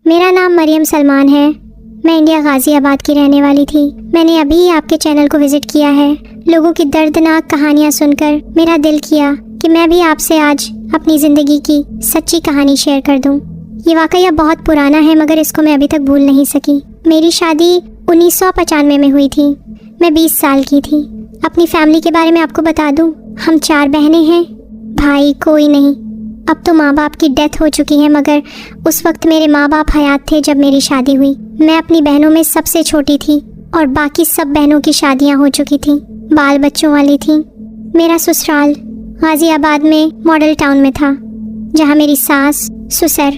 میرا نام مریم سلمان ہے. میں انڈیا غازی آباد کی رہنے والی تھی. میں نے ابھی آپ کے چینل کو وزٹ کیا ہے. لوگوں کی دردناک کہانیاں سن کر میرا دل کیا کہ میں بھی آپ سے آج اپنی زندگی کی سچی کہانی شیئر کر دوں. یہ واقعہ بہت پرانا ہے مگر اس کو میں ابھی تک بھول نہیں سکی. میری شادی 1995 میں ہوئی تھی. میں 20 سال کی تھی. اپنی فیملی کے بارے میں آپ کو بتا دوں. ہم 4 بہنیں ہیں. بھائی کوئی نہیں. اب تو ماں باپ کی ڈیتھ ہو چکی ہے مگر اس وقت میرے ماں باپ حیات تھے جب میری شادی ہوئی. میں اپنی بہنوں میں سب سے چھوٹی تھی اور باقی سب بہنوں کی شادیاں ہو چکی تھیں, بال بچوں والی تھیں. میرا سسرال غازی آباد میں ماڈل ٹاؤن میں تھا جہاں میری ساس, سسر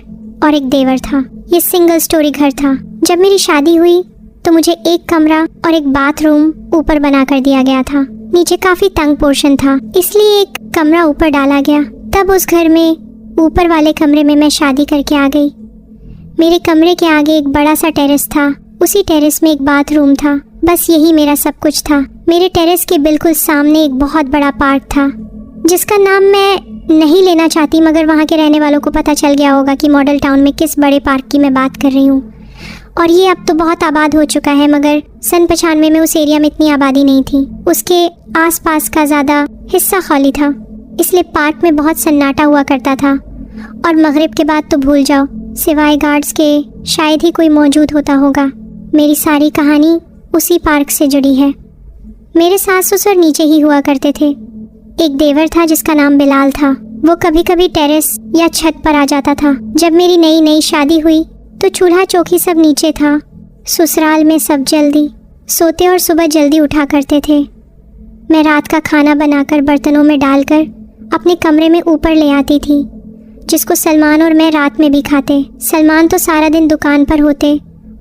اور ایک دیور تھا. یہ سنگل سٹوری گھر تھا. جب میری شادی ہوئی تو مجھے ایک کمرہ اور ایک باتھ روم اوپر بنا کر دیا گیا تھا. نیچے کافی تنگ پورشن تھا اس لیے ایک کمرہ اوپر ڈالا گیا. تب اس گھر میں اوپر والے کمرے میں میں شادی کر کے آ گئی. میرے کمرے کے آگے ایک بڑا سا ٹیرس تھا. اسی ٹیرس میں ایک باتھ روم تھا. بس یہی میرا سب کچھ تھا. میرے ٹیرس کے بالکل سامنے ایک بہت بڑا پارک تھا جس کا نام میں نہیں لینا چاہتی مگر وہاں کے رہنے والوں کو پتہ چل گیا ہوگا کہ ماڈل ٹاؤن میں کس بڑے پارک کی میں بات کر رہی ہوں. اور یہ اب تو بہت آباد ہو چکا ہے مگر سن 95 میں اس ایریا میں اتنی آبادی نہیں تھی. اس کے آس پاس کا زیادہ حصہ خالی تھا اس لیے پارک میں بہت سناٹا ہوا کرتا تھا. اور مغرب کے بعد تو بھول جاؤ, سوائے گارڈز کے شاید ہی کوئی موجود ہوتا ہوگا. میری ساری کہانی اسی پارک سے جڑی ہے. میرے ساس سسر نیچے ہی ہوا کرتے تھے. ایک دیور تھا جس کا نام بلال تھا. وہ کبھی کبھی ٹیرس یا چھت پر آ جاتا تھا. جب میری نئی شادی ہوئی تو چولہا چوکی سب نیچے تھا. سسرال میں سب جلدی سوتے اور صبح جلدی اٹھا کرتے تھے. میں رات کا کھانا بنا کر برتنوں میں ڈال کر اپنے کمرے میں اوپر لے آتی تھی جس کو سلمان اور میں رات میں بھی کھاتے. سلمان تو سارا دن دکان پر ہوتے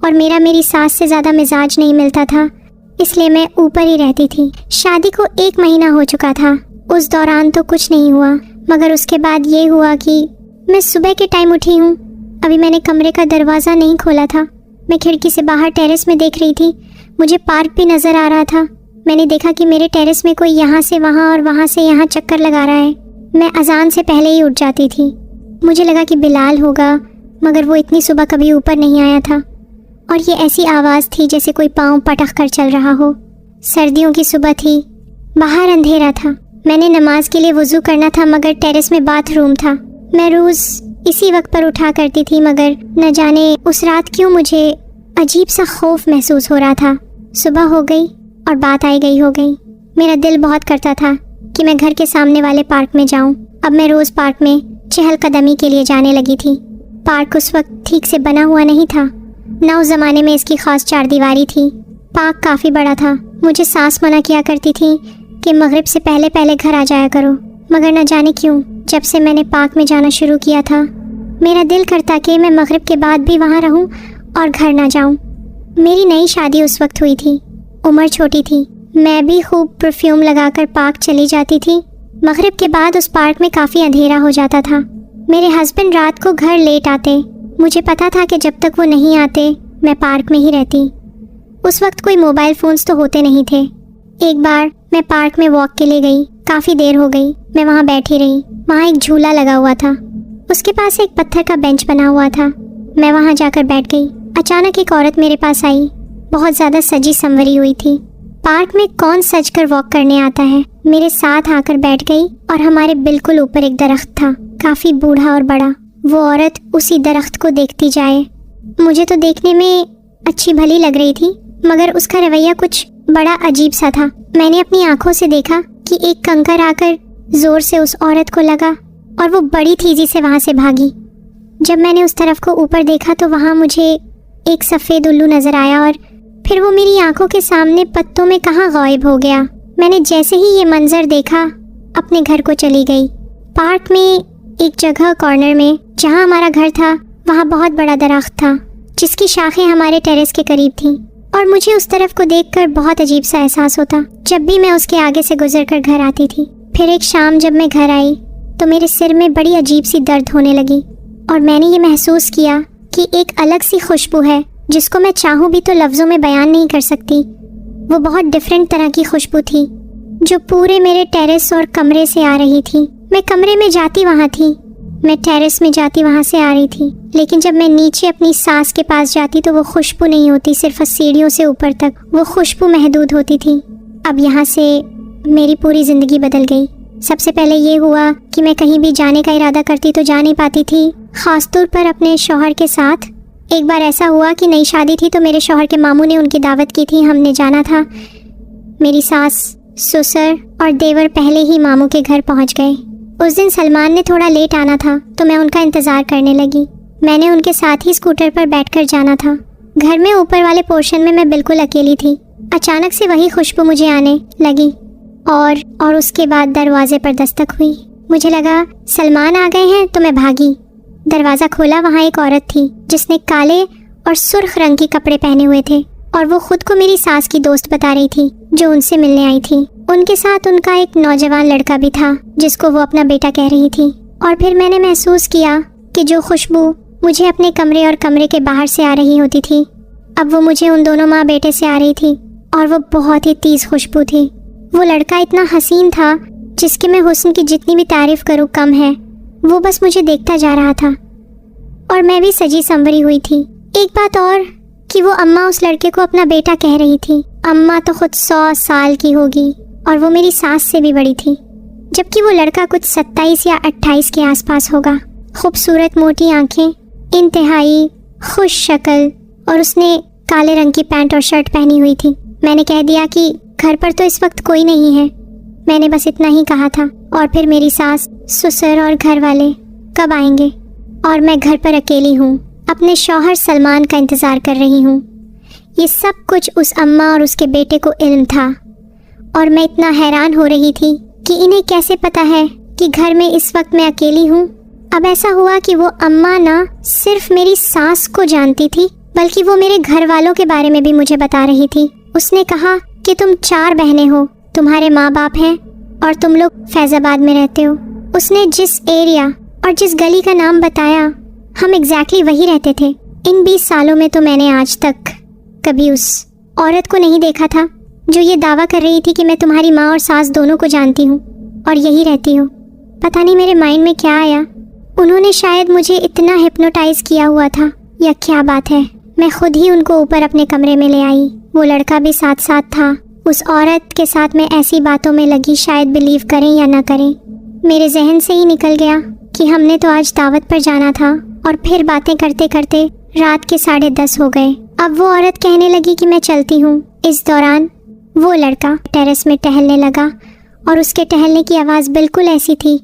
اور میری ساس سے زیادہ مزاج نہیں ملتا تھا اس لیے میں اوپر ہی رہتی تھی. شادی کو 1 مہینہ ہو چکا تھا. اس دوران تو کچھ نہیں ہوا مگر اس کے بعد یہ ہوا کہ میں صبح کے ٹائم اٹھی ہوں. ابھی میں نے کمرے کا دروازہ نہیں کھولا تھا. میں کھڑکی سے باہر ٹیرس میں دیکھ رہی تھی. مجھے پارک بھی نظر آ رہا تھا. میں نے دیکھا کہ میرے ٹیرس میں کوئی یہاں سے وہاں اور وہاں سے یہاں چکر لگا رہا ہے. میں اذان سے پہلے ہی اٹھ جاتی تھی. مجھے لگا کہ بلال ہوگا مگر وہ اتنی صبح کبھی اوپر نہیں آیا تھا. اور یہ ایسی آواز تھی جیسے کوئی پاؤں پٹک کر چل رہا ہو. سردیوں کی صبح تھی. باہر اندھیرا تھا. میں نے نماز کے لیے وضو کرنا تھا مگر ٹیرس میں باتھ روم تھا. میں روز اسی وقت پر اٹھا کرتی تھی مگر نہ جانے اس رات کیوں مجھے عجیب سا خوف محسوس ہو رہا تھا. صبح ہو گئی اور بات آئی گئی ہو گئی. میرا دل بہت کرتا تھا کہ میں گھر کے سامنے والے پارک میں جاؤں. اب میں روز پارک میں چہل قدمی کے لیے جانے لگی تھی. پارک اس وقت ٹھیک سے بنا ہوا نہیں تھا. نہ اس زمانے میں اس کی خاص 4 دیواری تھی. پارک کافی بڑا تھا. مجھے ساس منع کیا کرتی تھی کہ مغرب سے پہلے پہلے گھر آ جایا کرو مگر نہ جانے کیوں جب سے میں نے پارک میں جانا شروع کیا تھا میرا دل کرتا کہ میں مغرب کے بعد بھی وہاں رہوں اور گھر نہ جاؤں. میری نئی شادی اس وقت ہوئی تھی. عمر چھوٹی تھی. میں بھی خوب پرفیوم لگا کر پارک چلی جاتی تھی. مغرب کے بعد اس پارک میں کافی اندھیرا ہو جاتا تھا. میرے ہسبینڈ رات کو گھر لیٹ آتے. مجھے پتا تھا کہ جب تک وہ نہیں آتے میں پارک میں ہی رہتی. اس وقت کوئی موبائل فونز تو ہوتے نہیں تھے. ایک بار میں پارک میں واک کے لیے گئی. کافی دیر ہو گئی. میں وہاں بیٹھی رہی. وہاں ایک جھولا لگا ہوا تھا. اس کے پاس ایک پتھر کا بینچ بنا ہوا تھا. میں وہاں جا کر بیٹھ گئی. اچانک ایک عورت میرے پاس آئی. بہت زیادہ سجی سنوری ہوئی تھی. پارک میں کون سج کر واک کرنے آتا ہے. میرے ساتھ آ کر بیٹھ گئی اور ہمارے بالکل اوپر ایک درخت تھا کافی بوڑھا اور بڑا. وہ عورت اسی درخت کو دیکھتی جائے. مجھے تو دیکھنے میں اچھی بھلی لگ رہی تھی مگر اس کا رویہ کچھ بڑا عجیب سا تھا. میں نے اپنی آنکھوں سے دیکھا کہ ایک کنکر آ کر زور سے اس عورت کو لگا اور وہ بڑی تیزی سے وہاں سے بھاگی. جب میں نے اس طرف کو اوپر دیکھا تو وہاں مجھے ایک سفید الو نظر آیا اور پھر وہ میری آنکھوں کے سامنے پتوں میں کہاں غائب ہو گیا. میں نے جیسے ہی یہ منظر دیکھا اپنے گھر کو چلی گئی. پارک میں ایک جگہ کارنر میں جہاں ہمارا گھر تھا وہاں بہت بڑا درخت تھا جس کی شاخیں ہمارے ٹیرس کے قریب تھیں اور مجھے اس طرف کو دیکھ کر بہت عجیب سا احساس ہوتا جب بھی میں اس کے آگے سے گزر کر گھر آتی تھی. پھر ایک شام جب میں گھر آئی تو میرے سر میں بڑی عجیب سی درد ہونے لگی اور میں نے یہ محسوس کیا کہ ایک الگ سی خوشبو ہے جس کو میں چاہوں بھی تو لفظوں میں بیان نہیں کر سکتی. وہ بہت ڈیفرنٹ طرح کی خوشبو تھی جو پورے میرے ٹیرس اور کمرے سے آ رہی تھی. میں کمرے میں جاتی وہاں تھی मैं टेरेस में जाती वहाँ से आ रही थी, लेकिन जब मैं नीचे अपनी सास के पास जाती तो वो खुशबू नहीं होती, सिर्फ सीढ़ियों से ऊपर तक वो खुशबू महदूद होती थी। अब यहाँ से मेरी पूरी ज़िंदगी बदल गई। सबसे पहले ये हुआ कि मैं कहीं भी जाने का इरादा करती तो जा नहीं पाती थी, ख़ास तौर पर अपने शौहर के साथ। एक बार ऐसा हुआ कि नई शादी थी तो मेरे शौहर के मामू ने उनकी दावत की थी, हमने जाना था। मेरी सास, ससुर और देवर पहले ही मामू के घर पहुंच गए। उस दिन सलमान ने थोड़ा लेट आना था तो मैं उनका इंतज़ार करने लगी। मैंने उनके साथ ही स्कूटर पर बैठकर जाना था। घर में ऊपर वाले पोर्शन में मैं बिल्कुल अकेली थी। अचानक से वही खुशबू मुझे आने लगी और उसके बाद दरवाजे पर दस्तक हुई। मुझे लगा सलमान आ गए हैं तो मैं भागी। दरवाज़ा खोला, वहाँ एक औरत थी जिसने काले और सुर्ख रंग के कपड़े पहने हुए थे और वो खुद को मेरी सास की दोस्त बता रही थी जो उनसे मिलने आई थी। उनके साथ उनका एक नौजवान लड़का भी था जिसको वो अपना बेटा कह रही थी। और फिर मैंने महसूस किया कि जो खुशबू मुझे अपने कमरे और कमरे के बाहर से आ रही होती थी, अब वो मुझे उन दोनों माँ बेटे से आ रही थी और वो बहुत ही तेज खुशबू थी। वो लड़का इतना हसीन था जिसके मैं हुस्न की जितनी भी तारीफ करूँ कम है। वो बस मुझे देखता जा रहा था और मैं भी सजी संवरी हुई थी। एक बात और कि वो अम्मा उस लड़के को अपना बेटा कह रही थी। अम्मा तो खुद 100 साल की होगी और वो मेरी सास से भी बड़ी थी, जबकि वो लड़का कुछ 27 या 28 के आसपास होगा। खूबसूरत मोटी आंखें, इंतहाई खुश शक्ल और उसने काले रंग की पैंट और शर्ट पहनी हुई थी। मैंने कह दिया कि घर पर तो इस वक्त कोई नहीं है। मैंने बस इतना ही कहा था। और फिर मेरी सास, ससुर और घर वाले कब आएंगे और मैं घर पर अकेली हूँ, अपने शौहर सलमान का इंतज़ार कर रही हूँ। ये सब कुछ उस अम्मा और उसके बेटे को इल्म था और मैं इतना हैरान हो रही थी कि इन्हें कैसे पता है कि घर में इस वक्त मैं अकेली हूँ। अब ऐसा हुआ कि वो अम्मा ना सिर्फ मेरी सास को जानती थी बल्कि वो मेरे घर वालों के बारे में भी मुझे बता रही थी। उसने कहा कि तुम 4 बहनें हो, तुम्हारे माँ बाप हैं और तुम लोग फैज़ाबाद में रहते हो। उसने जिस एरिया और जिस गली का नाम बताया, हम एग्जैक्टली वही रहते थे। इन 20 सालों में तो मैंने आज तक कभी उस औरत को नहीं देखा था जो ये दावा कर रही थी कि मैं तुम्हारी माँ और सास दोनों को जानती हूँ और यही रहती हो। पता नहीं मेरे माइंड में क्या आया, उन्होंने शायद मुझे इतना हिप्नोटाइज किया हुआ था या क्या बात है। मैं खुद ही उनको ऊपर अपने कमरे में ले आई। वो लड़का भी साथ साथ था। उस औरत के साथ मैं ऐसी बातों में लगी, शायद बिलीव करें या ना करें, मेरे जहन से ही निकल गया कि हमने तो आज दावत पर जाना था। और फिर बातें करते करते रात के 10:30 हो गए। अब वो औरत कहने लगी कि मैं चलती हूँ। इस दौरान वो लड़का टेरेस में टहलने लगा और उसके टहलने की आवाज़ बिल्कुल ऐसी थी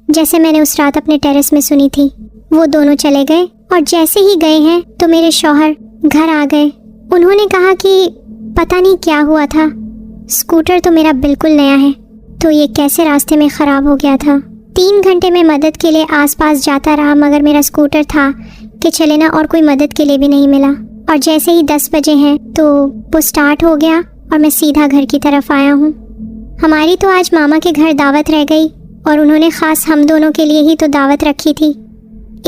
जैसे मैंने उस रात अपने टेरेस में सुनी थी। वो दोनों चले गए और जैसे ही गए हैं तो मेरे शौहर घर आ गए। उन्होंने कहा कि पता नहीं क्या हुआ था, स्कूटर तो मेरा बिल्कुल नया है तो ये कैसे रास्ते में ख़राब हो गया था। 3 घंटे में मदद के लिए आसपास जाता रहा मगर मेरा स्कूटर था कि चले ना, और कोई मदद के लिए भी नहीं मिला। और जैसे ही 10 बजे हैं तो वो स्टार्ट हो गया और मैं सीधा घर की तरफ आया हूँ। हमारी तो आज मामा के घर दावत रह गई और उन्होंने ख़ास हम दोनों के लिए ही तो दावत रखी थी।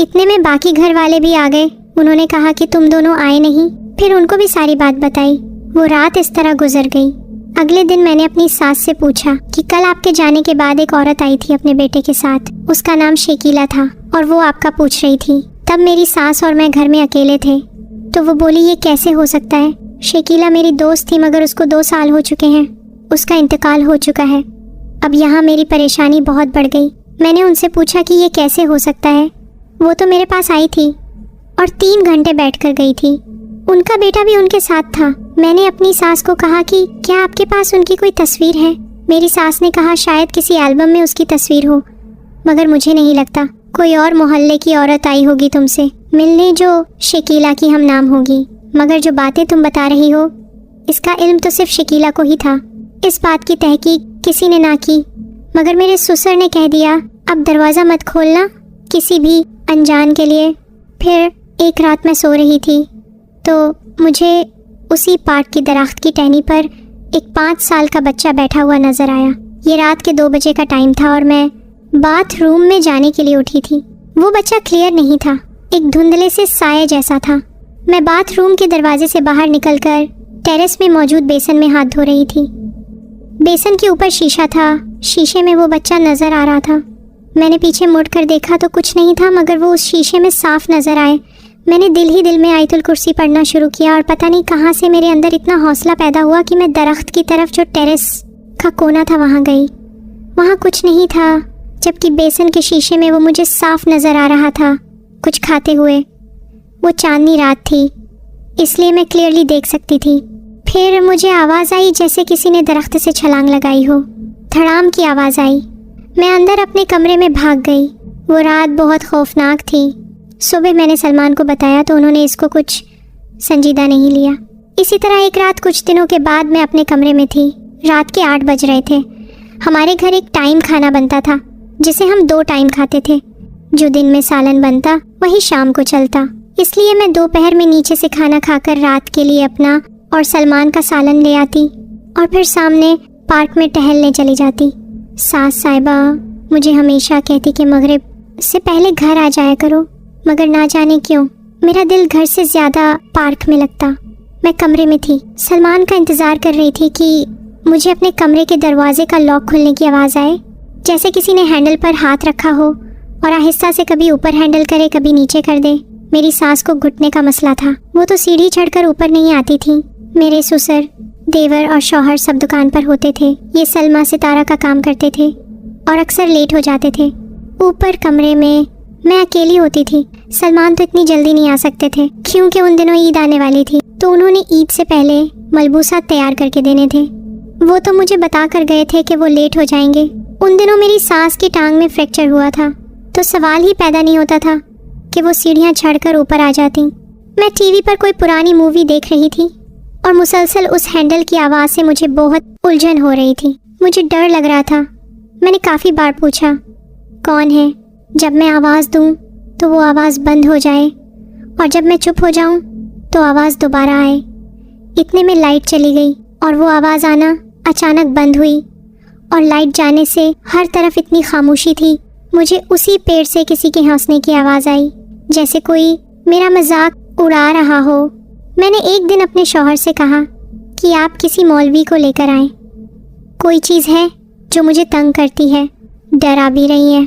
इतने में बाकी घर वाले भी आ गए। उन्होंने कहा कि तुम दोनों आए नहीं। फिर उनको भी सारी बात बताई। वो रात इस तरह गुजर गई। अगले दिन मैंने अपनी सास से पूछा कि कल आपके जाने के बाद एक औरत आई थी अपने बेटे के साथ, उसका नाम शकीला था और वो आपका पूछ रही थी। तब मेरी सास और मैं घर में अकेले थे तो वो बोली ये कैसे हो सकता है, शकीला मेरी दोस्त थी मगर उसको 2 साल हो चुके हैं, उसका इंतकाल हो चुका है। अब यहाँ मेरी परेशानी बहुत बढ़ गई। मैंने उनसे पूछा कि ये कैसे हो सकता है। वो तो मेरे पास आई थी और 3 घंटे बैठ कर गई थी। उनका बेटा भी उनके साथ था। मैंने अपनी सास को कहा कि क्या आपके पास उनकी कोई तस्वीर है। मेरी सास ने कहा शायद किसी एल्बम में उसकी तस्वीर हो, मगर मुझे नहीं लगता। कोई और मोहल्ले की औरत आई होगी तुमसे मिलने जो शकीला की हम नाम होगी, मगर जो बातें तुम बता रही हो इसका इल्म तो सिर्फ शकीला को ही था। इस बात की तहकीक किसी ने ना की, मगर मेरे ससुर ने कह दिया अब दरवाज़ा मत खोलना किसी भी अनजान के लिए। फिर एक रात मैं सो रही थी तो मुझे उसी पाट की दरख्त की टहनी पर एक 5 साल का बच्चा बैठा हुआ नजर आया। ये रात के 2 बजे का टाइम था और मैं बाथरूम में जाने के लिए उठी थी। वो बच्चा क्लियर नहीं था, एक धुंधले से साये जैसा था। मैं बाथरूम के दरवाजे से बाहर निकलकर टेरेस में मौजूद बेसन में हाथ धो रही थी। बेसन के ऊपर शीशा था, शीशे में वो बच्चा नजर आ रहा था। میں نے پیچھے مڑ کر دیکھا تو کچھ نہیں تھا مگر وہ اس شیشے میں صاف نظر آئے۔ میں نے دل ہی دل میں آیت الکرسی پڑھنا شروع کیا اور پتہ نہیں کہاں سے میرے اندر اتنا حوصلہ پیدا ہوا کہ میں درخت کی طرف جو ٹیرس کا کونا تھا وہاں گئی۔ وہاں کچھ نہیں تھا، جبکہ بیسن کے شیشے میں وہ مجھے صاف نظر آ رہا تھا کچھ کھاتے ہوئے۔ وہ چاندنی رات تھی اس لیے میں کلیئرلی دیکھ سکتی تھی۔ پھر مجھے آواز آئی جیسے کسی نے درخت سے چھلانگ لگائی ہو، دھڑام کی آواز آئی۔ میں اندر اپنے کمرے میں بھاگ گئی۔ وہ رات بہت خوفناک تھی۔ صبح میں نے سلمان کو بتایا تو انہوں نے اس کو کچھ سنجیدہ نہیں لیا۔ اسی طرح ایک رات کچھ دنوں کے بعد میں اپنے کمرے میں تھی۔ رات کے 8 بج رہے تھے۔ ہمارے گھر ایک ٹائم کھانا بنتا تھا جسے ہم 2 ٹائم کھاتے تھے۔ جو دن میں سالن بنتا وہی شام کو چلتا، اس لیے میں دوپہر میں نیچے سے کھانا کھا کر رات کے لیے اپنا اور سلمان کا سالن لے آتی اور پھر سامنے پارک میں ٹہلنے چلی جاتی۔ ساس صاحبہ مجھے ہمیشہ کہتی کہ مغرب سے پہلے گھر آ جایا کرو، مگر نہ جانے کیوں میرا دل گھر سے زیادہ پارک میں لگتا۔ میں کمرے میں تھی، سلمان کا انتظار کر رہی تھی کہ مجھے اپنے کمرے کے دروازے کا لاک کھلنے کی آواز آئے، جیسے کسی نے ہینڈل پر ہاتھ رکھا ہو اور آہستہ سے کبھی اوپر ہینڈل کرے کبھی نیچے کر دے۔ میری ساس کو گھٹنے کا مسئلہ تھا، وہ تو سیڑھی چڑھ کر اوپر نہیں آتی تھی۔ میرے سسر، دیور اور شوہر سب دکان پر ہوتے تھے۔ یہ سلمہ ستارہ کا کام کرتے تھے اور اکثر لیٹ ہو جاتے تھے۔ اوپر کمرے میں اکیلی ہوتی تھی۔ سلمان تو اتنی جلدی نہیں آ سکتے تھے کیونکہ ان دنوں عید آنے والی تھی، تو انہوں نے عید سے پہلے ملبوسات تیار کر کے دینے تھے۔ وہ تو مجھے بتا کر گئے تھے کہ وہ لیٹ ہو جائیں گے۔ ان دنوں میری ساس کی ٹانگ میں فریکچر ہوا تھا، تو سوال ہی پیدا نہیں ہوتا تھا کہ وہ سیڑھیاں چڑھ کر اوپر آ جاتی۔ میں ٹی وی پر کوئی پرانی مووی دیکھ رہی تھی اور مسلسل اس ہینڈل کی آواز سے مجھے بہت الجھن ہو رہی تھی۔ مجھے ڈر لگ رہا تھا۔ میں نے کافی بار پوچھا کون ہے، جب میں آواز دوں تو وہ آواز بند ہو جائے اور جب میں چپ ہو جاؤں تو آواز دوبارہ آئے۔ اتنے میں لائٹ چلی گئی اور وہ آواز آنا اچانک بند ہوئی اور لائٹ جانے سے ہر طرف اتنی خاموشی تھی۔ مجھے اسی پیڑ سے کسی کے ہنسنے کی آواز آئی، جیسے کوئی میرا مذاق اڑا رہا ہو۔ میں نے ایک دن اپنے شوہر سے کہا کہ آپ کسی مولوی کو لے کر آئیں، کوئی چیز ہے جو مجھے تنگ کرتی ہے، ڈرا بھی رہی ہے۔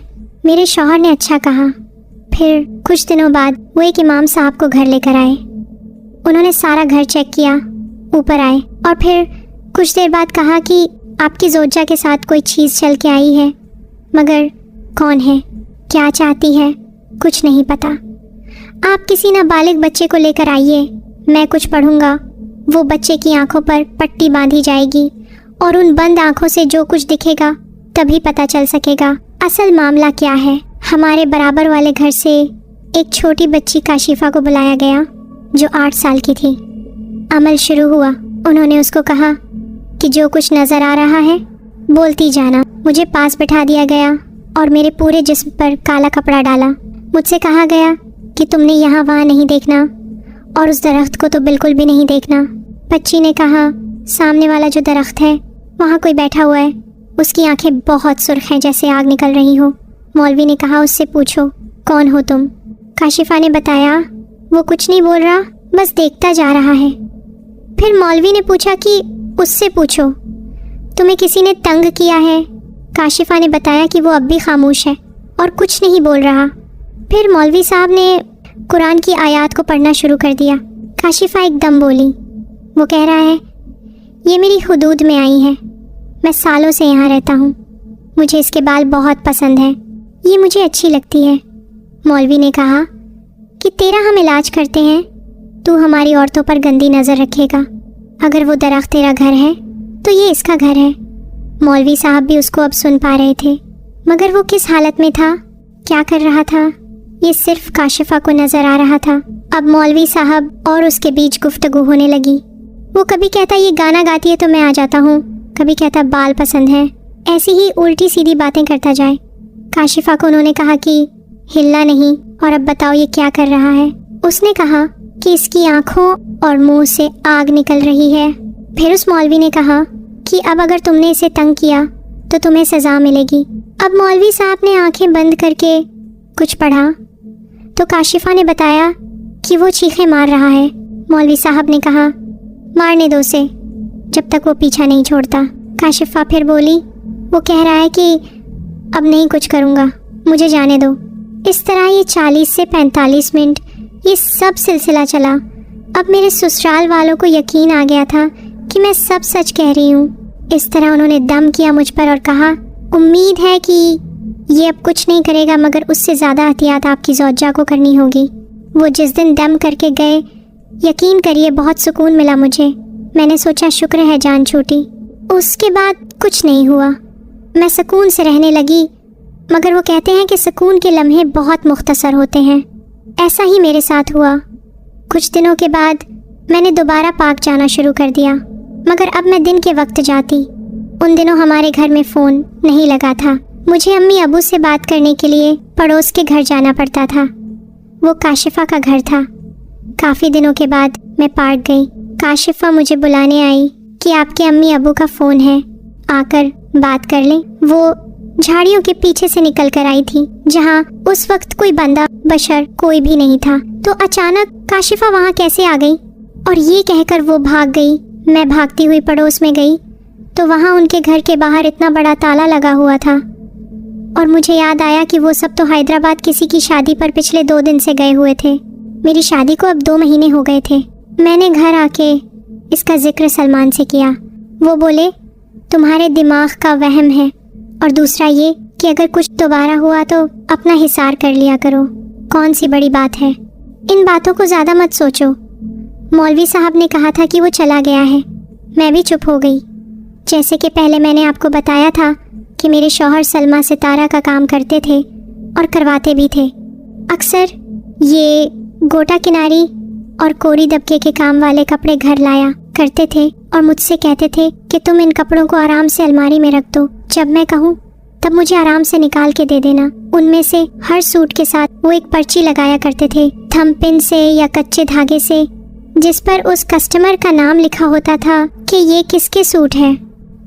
میرے شوہر نے اچھا کہا۔ پھر کچھ دنوں بعد وہ ایک امام صاحب کو گھر لے کر آئے۔ انہوں نے سارا گھر چیک کیا، اوپر آئے اور پھر کچھ دیر بعد کہا کہ آپ کی زوجہ کے ساتھ کوئی چیز چل کے آئی ہے، مگر کون ہے، کیا چاہتی ہے، کچھ نہیں پتا۔ آپ کسی نابالغ بچے کو لے کر آئیے، میں کچھ پڑھوں گا۔ وہ بچے کی آنکھوں پر پٹی باندھی جائے گی اور ان بند آنکھوں سے جو کچھ دکھے گا تبھی پتہ چل سکے گا اصل معاملہ کیا ہے۔ ہمارے برابر والے گھر سے ایک چھوٹی بچی کاشفہ کو بلایا گیا جو 8 سال کی تھی۔ عمل شروع ہوا۔ انہوں نے اس کو کہا کہ جو کچھ نظر آ رہا ہے بولتی جانا۔ مجھے پاس بٹھا دیا گیا اور میرے پورے جسم پر کالا کپڑا ڈالا۔ مجھ سے کہا گیا کہ تم نے یہاں وہاں نہیں دیکھنا اور اس درخت کو تو بالکل بھی نہیں دیکھنا۔ بچی نے کہا سامنے والا جو درخت ہے وہاں کوئی بیٹھا ہوا ہے، اس کی آنکھیں بہت سرخ ہیں جیسے آگ نکل رہی ہو۔ مولوی نے کہا اس سے پوچھو کون ہو تم۔ کاشفہ نے بتایا وہ کچھ نہیں بول رہا، بس دیکھتا جا رہا ہے۔ پھر مولوی نے پوچھا کہ اس سے پوچھو تمہیں کسی نے تنگ کیا ہے۔ کاشفہ نے بتایا کہ وہ اب بھی خاموش ہے اور کچھ نہیں بول رہا۔ پھر مولوی صاحب نے قرآن کی آیات کو پڑھنا شروع کر دیا۔ کاشفہ ایک دم بولی، وہ کہہ رہا ہے یہ میری حدود میں آئی ہے، میں سالوں سے یہاں رہتا ہوں، مجھے اس کے بال بہت پسند ہیں، یہ مجھے اچھی لگتی ہے۔ مولوی نے کہا کہ تیرا ہم علاج کرتے ہیں، تو ہماری عورتوں پر گندی نظر رکھے گا، اگر وہ درخت تیرا گھر ہے تو یہ اس کا گھر ہے۔ مولوی صاحب بھی اس کو اب سن پا رہے تھے، مگر وہ کس حالت میں تھا، کیا کر رہا تھا، یہ صرف کاشفہ کو نظر آ رہا تھا۔ اب مولوی صاحب اور اس کے بیچ گفتگو ہونے لگی۔ وہ کبھی کہتا یہ گانا گاتی ہے تو میں آ جاتا ہوں، کبھی کہتا بال پسند ہے، ایسی ہی الٹی سیدھی باتیں کرتا جائے۔ کاشفہ کو انہوں نے کہا کہ ہلنا نہیں، اور اب بتاؤ یہ کیا کر رہا ہے۔ اس نے کہا کہ اس کی آنکھوں اور منہ سے آگ نکل رہی ہے۔ پھر اس مولوی نے کہا کہ اب اگر تم نے اسے تنگ کیا تو تمہیں سزا ملے گی۔ اب مولوی صاحب نے آنکھیں بند کر کے کچھ پڑھا تو کاشفہ نے بتایا کہ وہ چیخیں مار رہا ہے۔ مولوی صاحب نے کہا مارنے دو اسے جب تک وہ پیچھا نہیں چھوڑتا۔ کاشفہ پھر بولی وہ کہہ رہا ہے کہ اب نہیں کچھ کروں گا، मुझे जाने दो। इस तरह ये 40 से 45 मिनट ये सब सिलसिला चला। अब मेरे ससुराल वालों को यकीन आ गया था कि मैं सब सच कह रही हूँ। इस तरह उन्होंने दम किया मुझ पर और कहा, उम्मीद है कि ये अब कुछ नहीं करेगा, मगर उससे ज़्यादा एहतियात आपकी ज़ौजा को करनी होगी। वो जिस दिन दम करके गए, यकीन करिए बहुत सुकून मिला मुझे। मैंने सोचा शुक्र है जान छूटी। उसके बाद कुछ नहीं हुआ, मैं सुकून से रहने लगी। मगर वो कहते हैं कि सुकून के लम्हे बहुत मुख्तसर होते हैं। ऐसा ही मेरे साथ हुआ। कुछ दिनों के बाद मैंने दोबारा पार्क जाना शुरू कर दिया, मगर अब मैं दिन के वक्त जाती। उन दिनों हमारे घर में फ़ोन नहीं लगा था। मुझे अम्मी अबू से बात करने के लिए पड़ोस के घर जाना पड़ता था। वो काशिफ़ा का घर था। काफ़ी दिनों के बाद मैं पार्क गई। काशिफ़ा मुझे बुलाने आई कि आपके अम्मी अबू का फ़ोन है, आकर बात कर लें। वो झाड़ियों के पीछे से निकल कर आई थी, जहाँ उस वक्त कोई बंदा बशर कोई भी नहीं था। तो अचानक काशिफ़ा वहाँ कैसे आ गई? और ये कहकर वो भाग गई। मैं भागती हुई पड़ोस में गई तो वहाँ उनके घर के बाहर इतना बड़ा ताला लगा हुआ था। और मुझे याद आया कि वो सब तो हैदराबाद किसी की शादी पर पिछले 2 दिन से गए हुए थे। मेरी शादी को अब 2 महीने हो गए थे। मैंने घर आके इसका जिक्र सलमान से किया। वो बोले, तुम्हारे दिमाग का वहम है, और दूसरा ये कि अगर कुछ दोबारा हुआ तो अपना हिसार कर लिया करो। कौन सी बड़ी बात है, इन बातों को ज़्यादा मत सोचो। मौलवी साहब ने कहा था कि वो चला गया है। मैं भी चुप हो गई। जैसे कि पहले मैंने आपको बताया था कि मेरे शौहर सलमा सितारा का काम करते थे और करवाते भी थे। अक्सर ये गोटा किनारी और कोरी दबके के काम वाले कपड़े घर लाया करते थे और मुझसे कहते थे कि तुम इन कपड़ों को आराम से अलमारी में रख दो, जब मैं कहूँ तब मुझे आराम से निकाल के दे देना। उनमें से हर सूट के साथ वो एक पर्ची लगाया करते थे, थंब पिन से या कच्चे धागे से, जिस पर उस कस्टमर का नाम लिखा होता था कि ये किसके सूट है।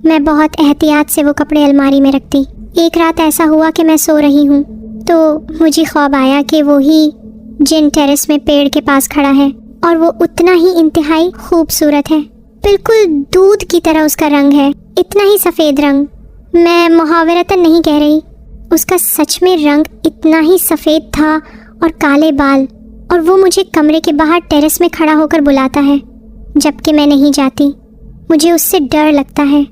मैं बहुत एहतियात से वो कपड़े अलमारी में रखती। एक रात ऐसा हुआ कि मैं सो रही हूँ तो मुझे ख्वाब आया कि वो ही जिन टेरेस में पेड़ के पास खड़ा है और वो उतना ही इंतहाई खूबसूरत है। बिल्कुल दूध की तरह उसका रंग है, इतना ही सफ़ेद रंग। मैं मुहावरतन नहीं कह रही, उसका सच में रंग इतना ही सफ़ेद था और काले बाल। और वो मुझे कमरे के बाहर टेरेस में खड़ा होकर बुलाता है, जबकि मैं नहीं जाती। मुझे उससे डर लगता है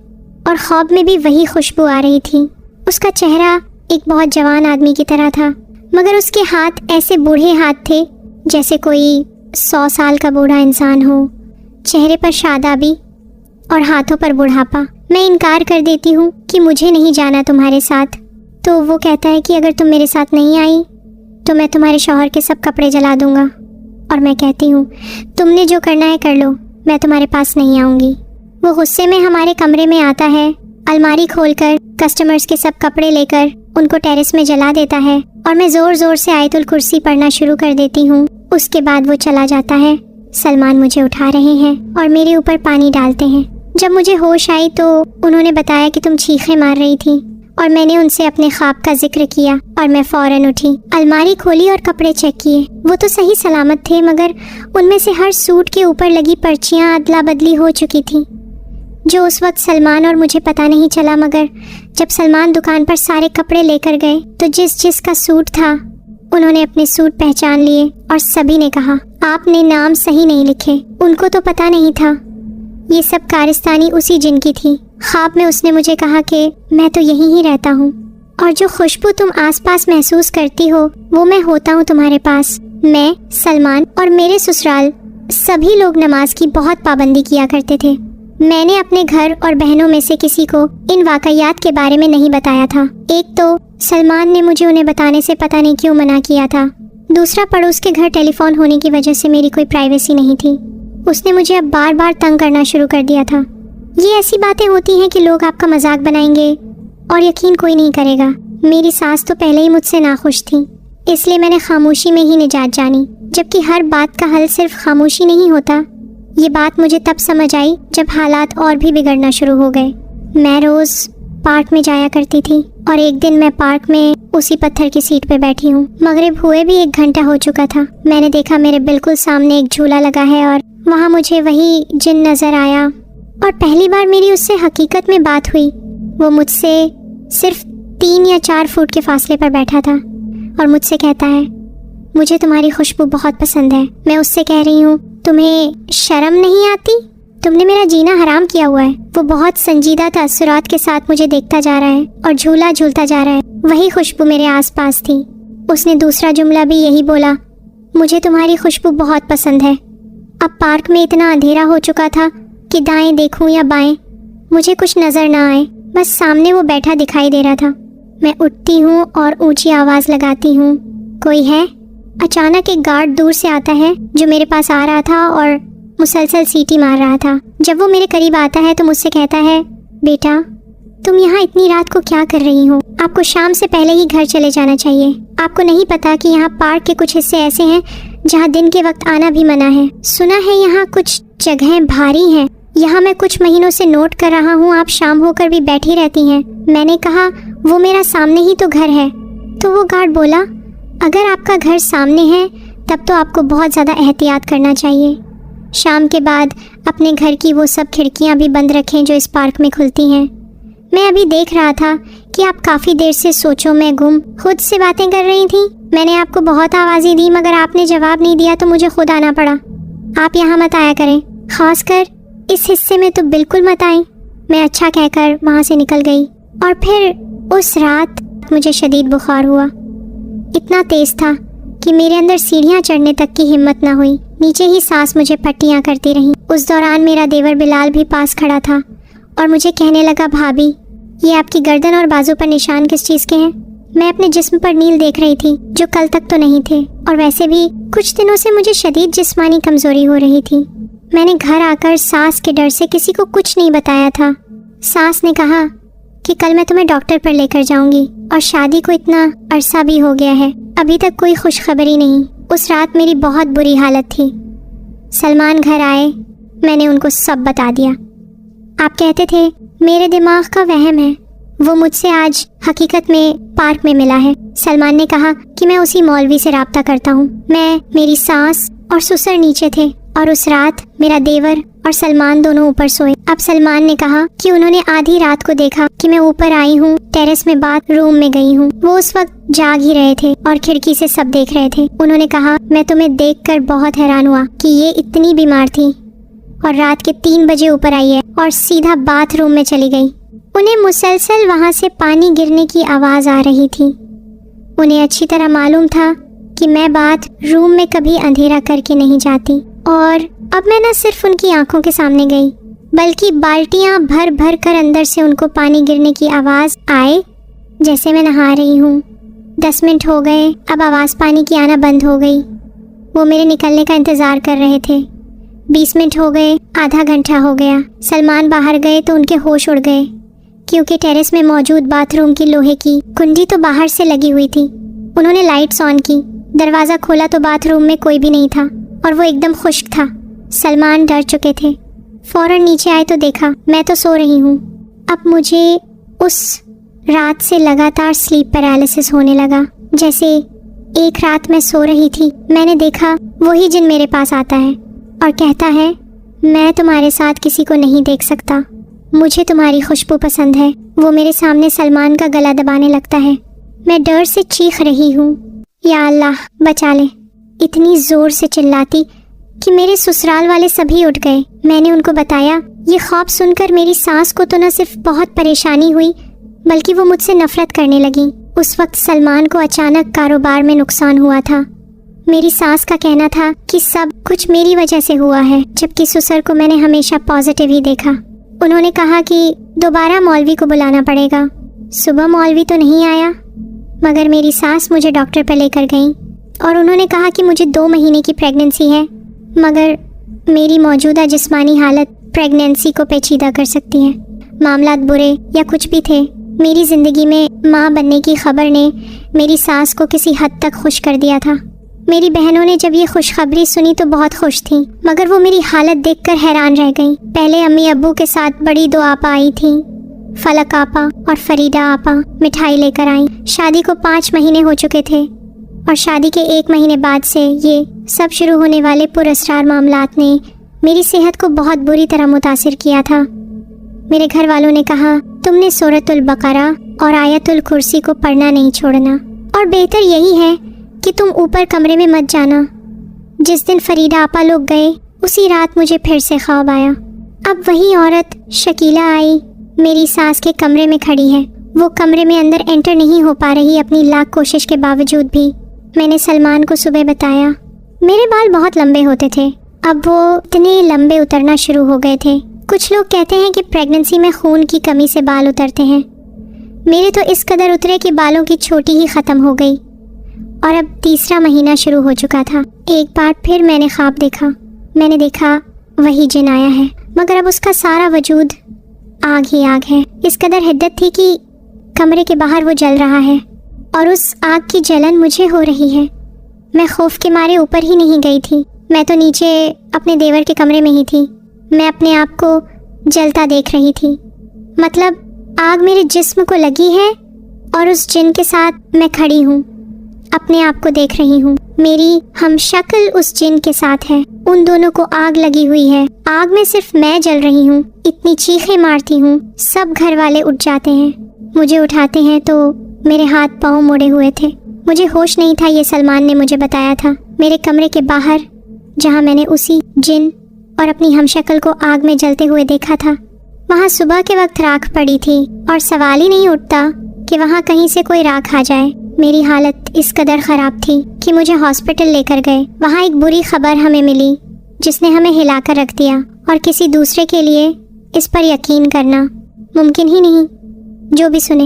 और ख्वाब में भी वही खुशबू आ रही थी। उसका चेहरा एक बहुत जवान आदमी की तरह था, मगर उसके हाथ ऐसे बूढ़े हाथ थे जैसे कोई 100 साल का बूढ़ा इंसान हो। चेहरे पर शादाबी और हाथों पर बुढ़ापा। मैं इनकार कर देती हूँ कि मुझे नहीं जाना तुम्हारे साथ। तो वो कहता है कि अगर तुम मेरे साथ नहीं आई तो मैं तुम्हारे शौहर के सब कपड़े जला दूंगा। और मैं कहती हूँ तुमने जो करना है कर लो, मैं तुम्हारे पास नहीं आऊँगी। वो गुस्से में हमारे कमरे में आता है, अलमारी खोलकर कस्टमर्स के सब कपड़े लेकर उनको टेरेस में जला देता है और मैं ज़ोर ज़ोर से आयतुल कुर्सी पढ़ना शुरू कर देती हूँ। उसके बाद वो चला जाता है। सलमान मुझे उठा रहे हैं और मेरे ऊपर पानी डालते हैं। जब मुझे होश आई तो उन्होंने बताया कि तुम चीखें मार रही थी और मैंने उनसे अपने ख्वाब का जिक्र किया और मैं फौरन उठी, अलमारी खोली और कपड़े चेक किए। वो तो सही सलामत थे, मगर उनमें से हर सूट के ऊपर लगी पर्चियाँ अदला बदली हो चुकी थी, जो उस वक्त सलमान और मुझे पता नहीं चला। मगर जब सलमान दुकान पर सारे कपड़े लेकर गए तो जिस का सूट था उन्होंने अपने सूट पहचान लिए और सभी ने कहा आपने नाम सही नहीं लिखे। उनको तो पता नहीं था ये सब कारस्तानी उसी जिन की थी। ख्वाब में उसने मुझे कहा कि मैं तो यहीं ही रहता हूँ और जो खुशबू तुम आसपास महसूस करती हो वो मैं होता हूँ तुम्हारे पास। मैं, सलमान और मेरे ससुराल सभी लोग नमाज की बहुत पाबंदी किया करते थे। मैंने अपने घर और बहनों में से किसी को इन वाकयात के बारे में नहीं बताया था। एक तो सलमान ने मुझे उन्हें बताने से पता नहीं क्यों मना किया था। दूसरा, पड़ोस के घर टेलीफोन होने की वजह से मेरी कोई प्राइवेसी नहीं थी। उसने मुझे अब बार बार तंग करना शुरू कर दिया था। ये ऐसी बातें होती हैं कि लोग आपका मजाक बनाएंगे और यकीन कोई नहीं करेगा। मेरी सास तो पहले ही मुझसे नाखुश थी, इसलिए मैंने खामोशी में ही निजात जानी। जबकि हर बात का हल सिर्फ खामोशी नहीं होता। ये बात मुझे तब समझ आई जब हालात और भी बिगड़ना शुरू हो गए। मैं रोज़ पार्क में जाया करती थी और एक दिन मैं पार्क में उसी पत्थर की सीट पे बैठी हूँ। मगरिब हुए भी 1 घंटा हो चुका था। मैंने देखा मेरे बिल्कुल सामने एक झूला लगा है और वहाँ मुझे वही जिन नज़र आया और पहली बार मेरी उससे हकीकत में बात हुई। वो मुझसे सिर्फ 3 या 4 फुट के फासले पर बैठा था और मुझसे कहता है, मुझे तुम्हारी खुशबू बहुत पसंद है। मैं उससे कह रही हूँ, तुम्हें शर्म नहीं आती? तुमने मेरा जीना हराम किया हुआ है। वो बहुत संजीदा तअस्सुरात के साथ मुझे देखता जा रहा है और झूला झूलता जा रहा है। वही खुशबू मेरे आसपास थी। उसने दूसरा जुमला भी यही बोला, मुझे तुम्हारी खुशबू बहुत पसंद है। अब पार्क में इतना अंधेरा हो चुका था कि दाएं देखूं या बाएं मुझे कुछ नजर ना आए, बस सामने वो बैठा दिखाई दे रहा था। मैं उठती हूँ और ऊंची आवाज लगाती हूँ, कोई है? अचानक एक गार्ड दूर से आता है जो मेरे पास आ रहा था और मुसलसल सीटी मार रहा था। जब वो मेरे करीब आता है तो मुझसे कहता है, बेटा तुम यहाँ इतनी रात को क्या कर रही हो? आपको शाम से पहले ही घर चले जाना चाहिए। आपको नहीं पता कि यहाँ पार्क के कुछ हिस्से ऐसे हैं जहाँ दिन के वक्त आना भी मना है। सुना है यहाँ कुछ जगहें भारी हैं। यहाँ मैं कुछ महीनों से नोट कर रहा हूँ, आप शाम होकर भी बैठी रहती हैं। मैंने कहा, वो मेरा सामने ही तो घर है। तो वो गार्ड बोला, अगर आपका घर सामने है तब तो आपको बहुत ज़्यादा एहतियात करना चाहिए। शाम के बाद अपने घर की वो सब खिड़कियाँ भी बंद रखें जो इस पार्क में खुलती हैं। मैं अभी देख रहा था कि आप काफ़ी देर से सोचों में गुम खुद से बातें कर रही थी। मैंने आपको बहुत आवाज़ें दी मगर आपने जवाब नहीं दिया तो मुझे खुद आना पड़ा। आप यहाँ मत आया करें, खासकर इस हिस्से में तो बिल्कुल मत आएं। मैं अच्छा कहकर वहाँ से निकल गई और फिर उस रात मुझे शदीद बुखार हुआ। इतना तेज़ था कि मेरे अंदर सीढ़ियाँ चढ़ने तक की हिम्मत ना हुई। नीचे ही सांस मुझे पट्टियाँ करती रहीं। उस दौरान मेरा देवर बिलाल भी पास खड़ा था और मुझे कहने लगा, भाभी ये आपकी गर्दन और बाजू पर निशान किस चीज़ के हैं? मैं अपने जिस्म पर नील देख रही थी जो कल तक तो नहीं थे, और वैसे भी कुछ दिनों से मुझे शदीद जिस्मानी कमजोरी हो रही थी। मैंने घर आकर सास के डर से किसी को कुछ नहीं बताया था। सास ने कहा कि कल मैं तुम्हें डॉक्टर पर लेकर जाऊंगी, और शादी को इतना अरसा भी हो गया है, अभी तक कोई खुशखबरी नहीं। उस रात मेरी बहुत बुरी हालत थी। सलमान घर आए, मैंने उनको सब बता दिया। आप कहते थे मेरे दिमाग का वहम है, वो मुझसे आज हकीकत में पार्क में मिला है। सलमान ने कहा कि मैं उसी मौलवी से राब्ता करता हूँ। मैं, मेरी सास और ससुर नीचे थे और उस रात मेरा देवर और सलमान दोनों ऊपर सोए। अब सलमान ने कहा कि उन्होंने आधी रात को देखा कि मैं ऊपर आई हूँ, टेरेस में बात रूम में गई हूँ। वो उस वक्त जाग ही रहे थे और खिड़की से सब देख रहे थे। उन्होंने कहा, मैं तुम्हें देखकर बहुत हैरान हुआ कि ये इतनी बीमार थी और रात के 3 बजे ऊपर आई है और सीधा बाथरूम में चली गई। उन्हें मुसलसल वहाँ से पानी गिरने की आवाज़ आ रही थी। उन्हें अच्छी तरह मालूम था कि मैं बात रूम में कभी अंधेरा करके नहीं जाती, और अब मैं न सिर्फ उनकी आंखों के सामने गई बल्कि बाल्टियाँ भर भर कर अंदर से उनको पानी गिरने की आवाज़ आए जैसे मैं नहा रही हूँ। 10 मिनट हो गए, अब आवाज़ पानी की आना बंद हो गई। वो मेरे निकलने का इंतज़ार कर रहे थे। 20 मिनट हो गए, आधा घंटा हो गया। सलमान बाहर गए तो उनके होश उड़ गए, क्योंकि टेरेस में मौजूद बाथरूम की लोहे की कुंडी तो बाहर से लगी हुई थी। उन्होंने लाइट्स ऑन की, दरवाज़ा खोला तो बाथरूम में कोई भी नहीं था और वो एकदम खुश्क था। सलमान डर चुके थे। फौरन नीचे आए तो देखा मैं तो सो रही हूँ। अब मुझे उस रात से लगातार स्लीप पैरालिसिस होने लगा। जैसे एक रात मैं सो रही थी, मैंने देखा वही जिन मेरे पास आता है और कहता है, मैं तुम्हारे साथ किसी को नहीं देख सकता, मुझे तुम्हारी खुशबू पसंद है। वो मेरे सामने सलमान का गला दबाने लगता है। मैं डर से चीख रही हूँ, या अल्लाह बचा ले। इतनी जोर से चिल्लाती कि मेरे ससुराल वाले सभी उठ गए। मैंने उनको बताया। ये ख्वाब सुनकर मेरी सास को तो न सिर्फ बहुत परेशानी हुई बल्कि वो मुझसे नफरत करने लगी। उस वक्त सलमान को अचानक कारोबार में नुकसान हुआ था। मेरी सास का कहना था कि सब कुछ मेरी वजह से हुआ है, जबकि ससुर को मैंने हमेशा पॉजिटिव ही देखा। उन्होंने कहा कि दोबारा मौलवी को बुलाना पड़ेगा। सुबह मौलवी तो नहीं आया, मगर मेरी सास मुझे डॉक्टर पर लेकर गई और उन्होंने कहा कि मुझे 2 महीने की प्रेगनेंसी है, मगर मेरी मौजूदा जिस्मानी हालत प्रेगनेंसी को पेचीदा कर सकती है। मामलात बुरे या कुछ भी थे, मेरी ज़िंदगी में माँ बनने की खबर ने मेरी सास को किसी हद तक खुश कर दिया था। मेरी बहनों ने जब ये खुशखबरी सुनी तो बहुत खुश थीं, मगर वो मेरी हालत देखकर हैरान रह गईं। पहले अम्मी अब्बू के साथ बड़ी 2 आपा आई थीं, फलक आपा और फरीदा आपा मिठाई लेकर आईं। शादी को 5 महीने हो चुके थे और शादी के 1 महीने बाद से ये सब शुरू होने वाले पुरअसरार मामलात ने मेरी सेहत को बहुत बुरी तरह मुतासिर किया था। मेरे घर वालों ने कहा, तुमने सूरतुल बकरा और आयतुल कुर्सी को पढ़ना नहीं छोड़ना, और बेहतर यही है कि तुम ऊपर कमरे में मत जाना। जिस दिन फरीदा आपा लोग गए उसी रात मुझे फिर से ख्वाब आया। अब वही औरत शकीला आई, मेरी सास के कमरे में खड़ी है। वो कमरे में अंदर एंटर नहीं हो पा रही अपनी लाख कोशिश के बावजूद भी। मैंने सलमान को सुबह बताया। मेरे बाल बहुत लंबे होते थे, अब वो इतने लंबे उतरना शुरू हो गए थे। कुछ लोग कहते हैं कि प्रेगनेंसी में खून की कमी से बाल उतरते हैं। मेरे तो इस कदर उतरे कि बालों की छोटी ही ख़त्म हो गई, और अब तीसरा महीना शुरू हो चुका था। एक बार फिर मैंने ख्वाब देखा। मैंने देखा वही जिन आया है, मगर अब उसका सारा वजूद आग ही आग है। इस कदर हिद्दत थी कि कमरे के बाहर वो जल रहा है और उस आग की जलन मुझे हो रही है। मैं खौफ के मारे ऊपर ही नहीं गई थी। मैं तो नीचे अपने देवर के कमरे में ही थी। मैं अपने आप को जलता देख रही थी। मतलब आग मेरे जिस्म को लगी है और उस जिन के साथ मैं खड़ी हूँ, अपने आप को देख रही हूँ। मेरी हमशक्ल उस जिन के साथ है। उन दोनों को आग लगी हुई है। आग में सिर्फ मैं जल रही हूँ। इतनी चीखें मारती हूँ, सब घर वाले उठ जाते हैं। मुझे उठाते हैं तो मेरे हाथ पांव मुड़े हुए थे। मुझे होश नहीं था, ये सलमान ने मुझे बताया था। मेरे कमरे के बाहर जहाँ मैंने उसी जिन और अपनी हमशक्ल को आग में जलते हुए देखा था, वहाँ सुबह के वक्त राख पड़ी थी और सवाल ही नहीं उठता कि वहाँ कहीं से कोई राख आ जाए। मेरी हालत इस कदर ख़राब थी कि मुझे हॉस्पिटल लेकर गए। वहाँ एक बुरी खबर हमें मिली जिसने हमें हिलाकर रख दिया, और किसी दूसरे के लिए इस पर यकीन करना मुमकिन ही नहीं। जो भी सुने,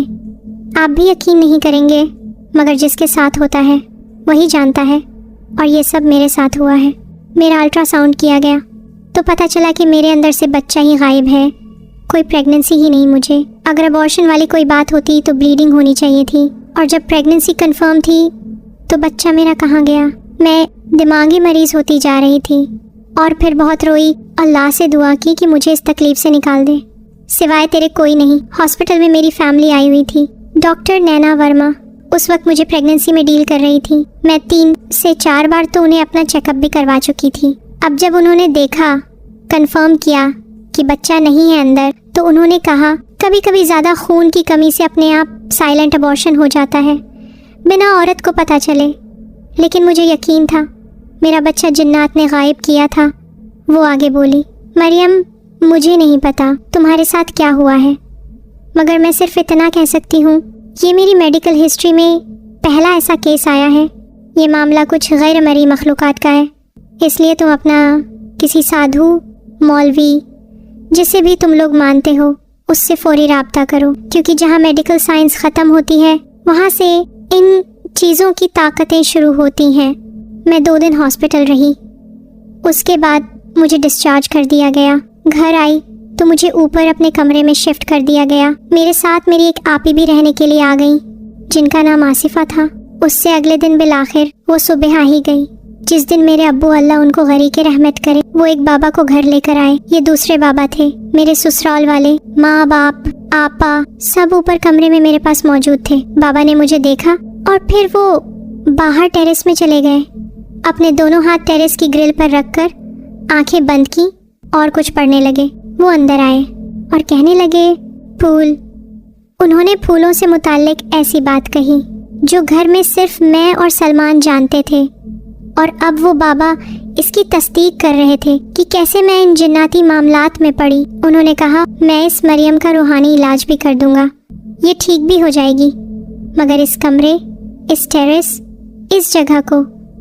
आप भी यकीन नहीं करेंगे, मगर जिसके साथ होता है वही जानता है, और ये सब मेरे साथ हुआ है। मेरा अल्ट्रासाउंड किया गया तो पता चला कि मेरे अंदर से बच्चा ही गायब है। कोई प्रेगनेंसी ही नहीं मुझे। अगर अबॉर्शन वाली कोई बात होती तो ब्लीडिंग होनी चाहिए थी, और जब प्रेगनेंसी कंफर्म थी तो बच्चा मेरा कहाँ गया। मैं दिमागी मरीज होती जा रही थी, और फिर बहुत रोई, अल्लाह से दुआ की कि मुझे इस तकलीफ से निकाल दे। सिवाय तेरे कोई नहीं। हॉस्पिटल में मेरी फैमिली आई हुई थी। डॉक्टर नैना वर्मा उस वक्त मुझे प्रेगनेंसी में डील कर रही थी। मैं 3 से 4 बार तो उन्हें अपना चेकअप भी करवा चुकी थी। अब जब उन्होंने देखा, कंफर्म किया कि बच्चा नहीं है अंदर, तो उन्होंने कहा कभी कभी ज़्यादा खून की कमी से अपने आप साइलेंट अबॉर्शन हो जाता है, बिना औरत को पता चले। लेकिन मुझे यकीन था मेरा बच्चा जिन्नात ने गायब किया था। वो आगे बोली, मरियम, मुझे नहीं पता तुम्हारे साथ क्या हुआ है, मगर मैं सिर्फ इतना कह सकती हूँ, ये मेरी मेडिकल हिस्ट्री में पहला ऐसा केस आया है। ये मामला कुछ गैर मरी मखलूक़ात का है, इसलिए तुम अपना किसी साधु, मौलवी, जिसे भी तुम लोग मानते हो, उससे फौरी राब्ता करो, क्योंकि जहाँ मेडिकल साइंस ख़त्म होती है वहाँ से इन चीज़ों की ताकतें शुरू होती हैं। मैं 2 दिन हॉस्पिटल रही, उसके बाद मुझे डिस्चार्ज कर दिया गया। घर आई तो मुझे ऊपर अपने कमरे में शिफ्ट कर दिया गया। मेरे साथ मेरी एक आपी भी रहने के लिए आ गई, जिनका नाम आसिफा था। उससे अगले दिन बिलाखिर वो सुबह आ ही गई, जिस दिन मेरे अब्बू, अल्लाह उनको गरीके रहमत करे, वो एक बाबा को घर लेकर आए। ये दूसरे बाबा थे, मेरे ससुराल वाले। माँ बाप, आपा सब ऊपर कमरे में मेरे पास मौजूद थे। बाबा ने मुझे देखा और फिर वो बाहर टेरेस में चले गए। अपने दोनों हाथ टेरेस की ग्रिल पर रखकर आंखें बंद की और कुछ पढ़ने लगे। वो अंदर आए और कहने लगे, फूल। उन्होंने फूलों से मुताल्लिक ऐसी बात कही जो घर में सिर्फ मैं और सलमान जानते थे, और अब वो बाबा इसकी तस्दीक कर रहे थे कि कैसे मैं इन जिन्नाती मामलात में पड़ी। उन्होंने कहा, मैं इस मरियम का रूहानी इलाज भी कर दूंगा, ये ठीक भी हो जाएगी, मगर इस कमरे, इस टेरेस, इस जगह को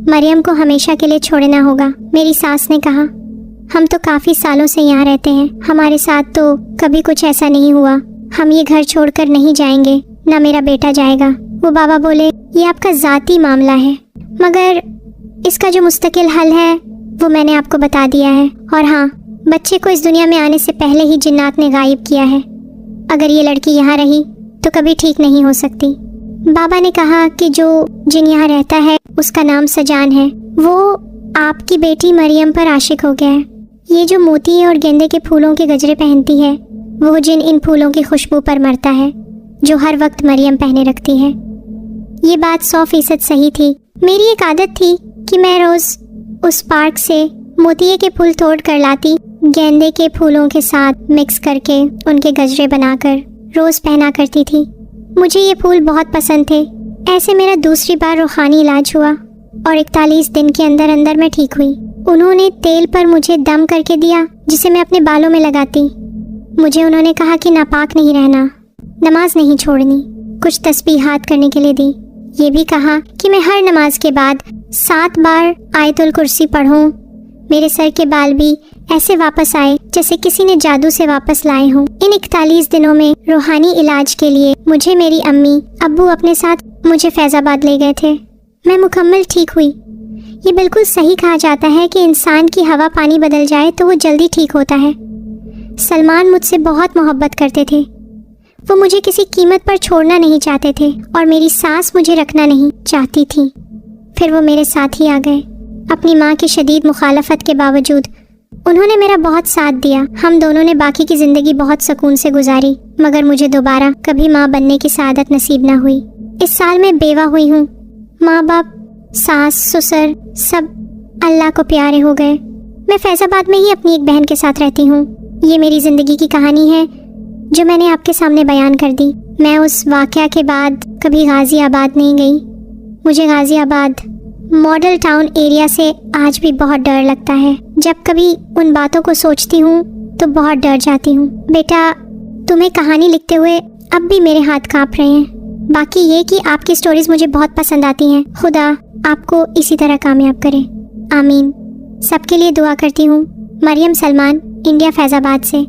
मरियम को हमेशा के लिए छोड़ना होगा। मेरी सास ने कहा, हम तो काफ़ी सालों से यहाँ रहते हैं, हमारे साथ तो कभी कुछ ऐसा नहीं हुआ। हम ये घर छोड़कर नहीं जाएंगे, ना मेरा बेटा जाएगा। वो बाबा बोले, ये आपका ज़ाती मामला है, मगर इसका जो मुस्तकिल हल है वो मैंने आपको बता दिया है। और हाँ, बच्चे को इस दुनिया में आने से पहले ही जिन्नात ने गायब किया है। अगर ये लड़की यहाँ रही तो कभी ठीक नहीं हो सकती। बाबा ने कहा कि जो जिन यहाँ रहता है उसका नाम सजान है, वो आपकी बेटी मरियम पर आशिक हो गया है। ये जो मोती और गेंदे के फूलों के गजरे पहनती है, वो जिन इन फूलों की खुशबू पर मरता है जो हर वक्त मरियम पहने रखती है। ये बात 100% सही थी। मेरी एक आदत थी कि मैं रोज़ उस पार्क से मोतिये के फूल तोड़ कर लाती, गेंदे के फूलों के साथ मिक्स करके उनके गजरे बनाकर रोज़ पहना करती थी। मुझे ये फूल बहुत पसंद थे। ऐसे मेरा दूसरी बार रूहानी इलाज हुआ और 41 दिन के अंदर अंदर मैं ठीक हुई। उन्होंने तेल पर मुझे दम करके दिया जिसे मैं अपने बालों में लगाती। मुझे उन्होंने कहा कि नापाक नहीं रहना, नमाज नहीं छोड़नी, कुछ तस्बीहात करने के लिए दी। ये भी कहा कि मैं हर नमाज के बाद 7 बार आयतुल कुर्सी पढ़ूं। मेरे सर के बाल भी ऐसे वापस आए जैसे किसी ने जादू से वापस लाए हों। इन 41 दिनों में रूहानी इलाज के लिए मुझे मेरी अम्मी अब्बू अपने साथ मुझे फैजाबाद ले गए थे। मैं मुकम्मल ठीक हुई। ये बिल्कुल सही कहा जाता है कि इंसान की हवा पानी बदल जाए तो वो जल्दी ठीक होता है। सलमान मुझसे बहुत मोहब्बत करते थे। वो मुझे किसी कीमत पर छोड़ना नहीं चाहते थे और मेरी सास मुझे रखना नहीं चाहती थी। फिर वो मेरे साथ ही आ गए। अपनी माँ की शदीद मुखालफत के बावजूद उन्होंने मेरा बहुत साथ दिया। हम दोनों ने बाकी की ज़िंदगी बहुत सुकून से गुजारी, मगर मुझे दोबारा कभी माँ बनने की सआदत नसीब ना हुई। इस साल मैं बेवा हुई हूँ। माँ बाप, सास, ससुर सब अल्लाह को प्यारे हो गए। मैं फैज़ाबाद में ही अपनी एक बहन के साथ रहती हूँ। ये मेरी ज़िंदगी की कहानी है जो मैंने आपके सामने बयान कर दी। मैं उस वाक़या के बाद कभी गाज़ियाबाद नहीं गई। मुझे गाज़ियाबाद मॉडल टाउन एरिया से आज भी बहुत डर लगता है। जब कभी उन बातों को सोचती हूँ तो बहुत डर जाती हूँ। बेटा, तुम्हें कहानी लिखते हुए अब भी मेरे हाथ काँप रहे हैं। बाकी ये कि आपकी स्टोरीज मुझे बहुत पसंद आती हैं। खुदा आपको इसी तरह कामयाब करे, आमीन। सबके लिए दुआ करती हूँ। मरियम सलमान, इंडिया, फैज़ाबाद से।